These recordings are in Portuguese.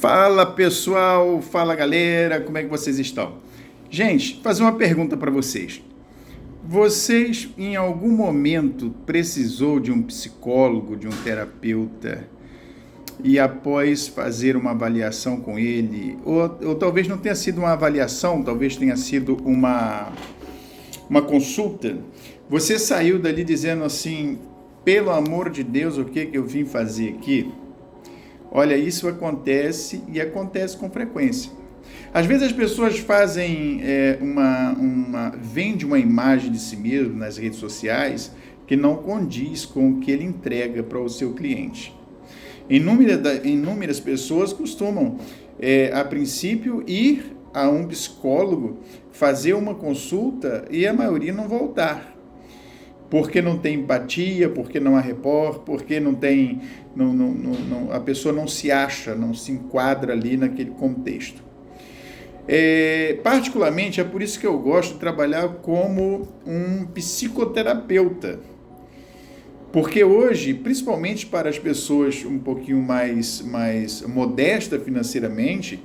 Fala pessoal, fala galera, como é que vocês estão? Gente, fazer uma pergunta para vocês. Vocês em algum momento precisou de um psicólogo, de um terapeuta e após fazer uma avaliação com ele, ou talvez não tenha sido uma avaliação, talvez tenha sido uma consulta, você saiu dali dizendo assim, pelo amor de Deus, o que eu vim fazer aqui? Olha, isso acontece e acontece com frequência. Às vezes as pessoas fazem vende uma imagem de si mesmo nas redes sociais que não condiz com o que ele entrega para o seu cliente. Inúmeras pessoas costumam, a princípio, ir a um psicólogo, fazer uma consulta e a maioria não voltar. Porque não tem empatia, porque não há rapport, porque não tem, a pessoa não se acha, não se enquadra ali naquele contexto. Particularmente, é por isso que eu gosto de trabalhar como um psicoterapeuta. Porque hoje, principalmente para as pessoas um pouquinho mais modestas financeiramente,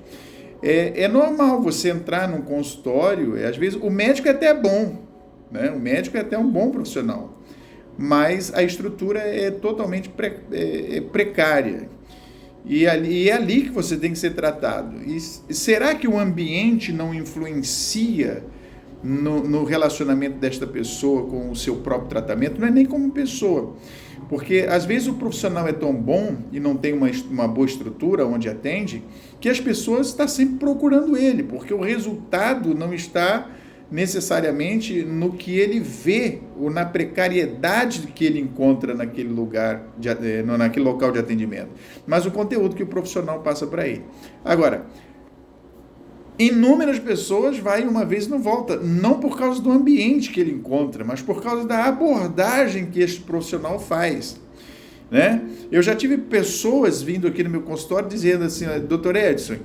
é normal você entrar num consultório, às vezes o médico é até bom, né? O médico é até um bom profissional, mas a estrutura é totalmente precária. E é ali que você tem que ser tratado. E será que o ambiente não influencia no relacionamento desta pessoa com o seu próprio tratamento? Não é nem como pessoa. Porque às vezes o profissional é tão bom e não tem uma boa estrutura onde atende, que as pessoas estão sempre procurando ele, porque o resultado não está necessariamente no que ele vê ou na precariedade que ele encontra naquele lugar, naquele local de atendimento, mas o conteúdo que o profissional passa para ele. Agora, inúmeras pessoas vai uma vez e não volta, não por causa do ambiente que ele encontra, mas por causa da abordagem que esse profissional faz, né? Eu já tive pessoas vindo aqui no meu consultório dizendo assim, doutor Edson,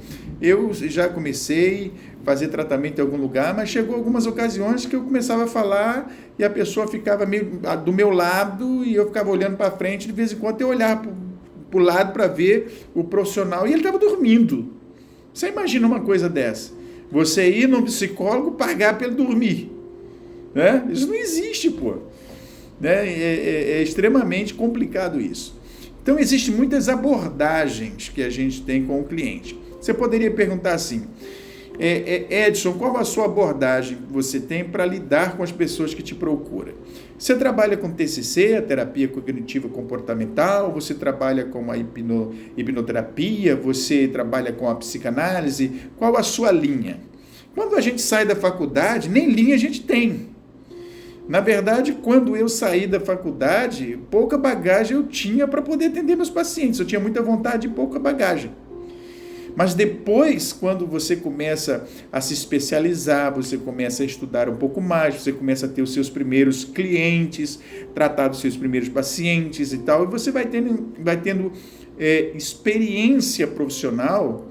eu já comecei a fazer tratamento em algum lugar, mas chegou algumas ocasiões que eu começava a falar e a pessoa ficava meio do meu lado e eu ficava olhando para frente, de vez em quando eu olhava para o lado para ver o profissional e ele estava dormindo. Você imagina uma coisa dessa? Você ir num psicólogo pagar para ele dormir, né? Isso não existe, pô. Né? É extremamente complicado isso. Então, existem muitas abordagens que a gente tem com o cliente. Você poderia perguntar assim, Edson, qual a sua abordagem que você tem para lidar com as pessoas que te procuram? Você trabalha com TCC, a terapia cognitiva comportamental, você trabalha com a hipnoterapia, você trabalha com a psicanálise, qual a sua linha? Quando a gente sai da faculdade, nem linha a gente tem. Na verdade, quando eu saí da faculdade, pouca bagagem eu tinha para poder atender meus pacientes. Eu tinha muita vontade e pouca bagagem. Mas depois, quando você começa a se especializar, você começa a estudar um pouco mais, você começa a ter os seus primeiros clientes, tratar dos seus primeiros pacientes e tal, e você vai tendo experiência profissional.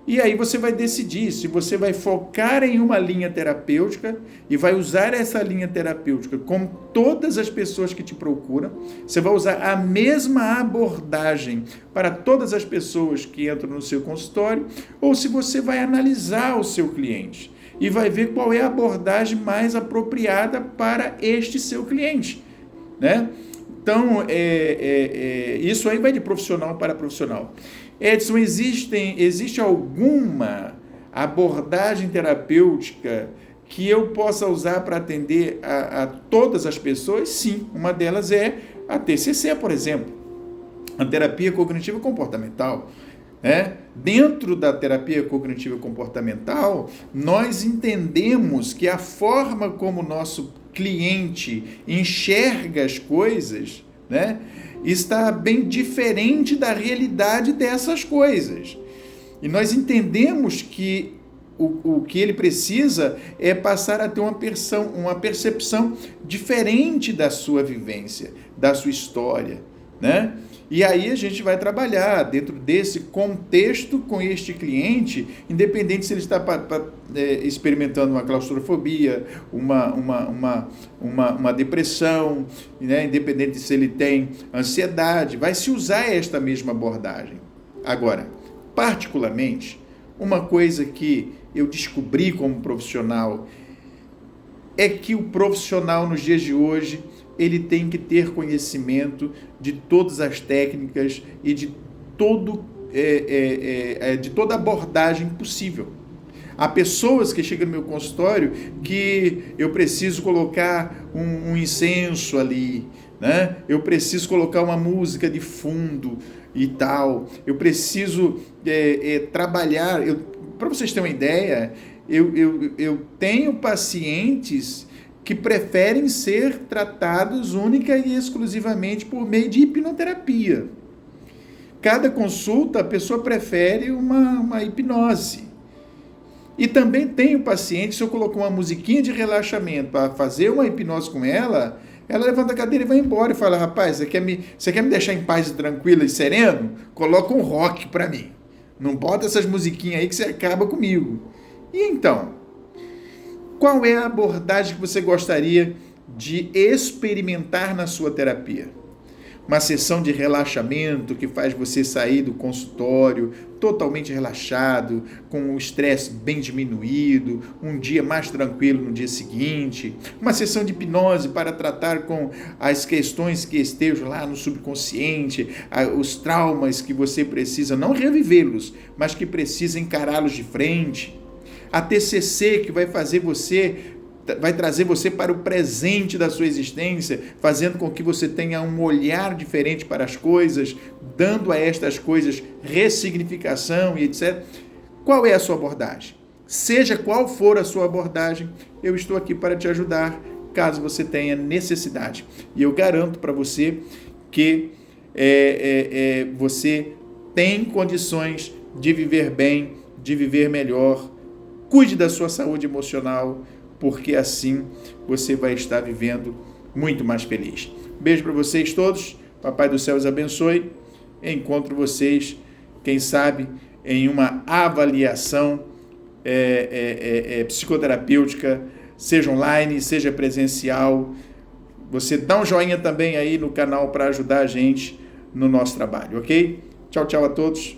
E aí você vai decidir se você vai focar em uma linha terapêutica e vai usar essa linha terapêutica com todas as pessoas que te procuram. Você vai usar a mesma abordagem para todas as pessoas que entram no seu consultório, ou se você vai analisar o seu cliente e vai ver qual é a abordagem mais apropriada para este seu cliente, né? Então, isso aí vai de profissional para profissional. Edson, existe alguma abordagem terapêutica que eu possa usar para atender a todas as pessoas? Sim, uma delas é a TCC, por exemplo, a terapia cognitiva comportamental. Dentro da terapia cognitiva comportamental, nós entendemos que a forma como o nosso cliente enxerga as coisas, né, está bem diferente da realidade dessas coisas. E nós entendemos que o que ele precisa é passar a ter uma percepção diferente da sua vivência, da sua história, né? E aí a gente vai trabalhar dentro desse contexto com este cliente, independente se ele está experimentando uma claustrofobia, uma depressão, né? Independente se ele tem ansiedade, vai se usar esta mesma abordagem. Agora, particularmente, uma coisa que eu descobri como profissional é que o profissional nos dias de hoje, ele tem que ter conhecimento de todas as técnicas e de toda abordagem possível. Há pessoas que chegam no meu consultório que eu preciso colocar um incenso ali, né? Eu preciso colocar uma música de fundo e tal. Eu preciso trabalhar. Para vocês terem uma ideia, eu tenho pacientes que preferem ser tratados única e exclusivamente por meio de hipnoterapia. Cada consulta, a pessoa prefere uma hipnose. E também tenho paciente, se eu colocar uma musiquinha de relaxamento para fazer uma hipnose com ela, ela levanta a cadeira e vai embora e fala, rapaz, você quer me deixar em paz e tranquila e sereno? Coloca um rock para mim. Não bota essas musiquinhas aí que você acaba comigo. E então, qual é a abordagem que você gostaria de experimentar na sua terapia? Uma sessão de relaxamento que faz você sair do consultório totalmente relaxado, com o estresse bem diminuído, um dia mais tranquilo no dia seguinte. Uma sessão de hipnose para tratar com as questões que estejam lá no subconsciente, os traumas que você precisa não revivê-los, mas que precisa encará-los de frente. A TCC que vai trazer você para o presente da sua existência, fazendo com que você tenha um olhar diferente para as coisas, dando a estas coisas ressignificação e etc. Qual é a sua abordagem? Seja qual for a sua abordagem, eu estou aqui para te ajudar, caso você tenha necessidade. E eu garanto para você que você tem condições de viver bem, de viver melhor. Cuide da sua saúde emocional, porque assim você vai estar vivendo muito mais feliz. Beijo para vocês todos. Papai do céu os abençoe. Encontro vocês, quem sabe, em uma avaliação psicoterapêutica, seja online, seja presencial. Você dá um joinha também aí no canal para ajudar a gente no nosso trabalho, ok? Tchau, tchau a todos.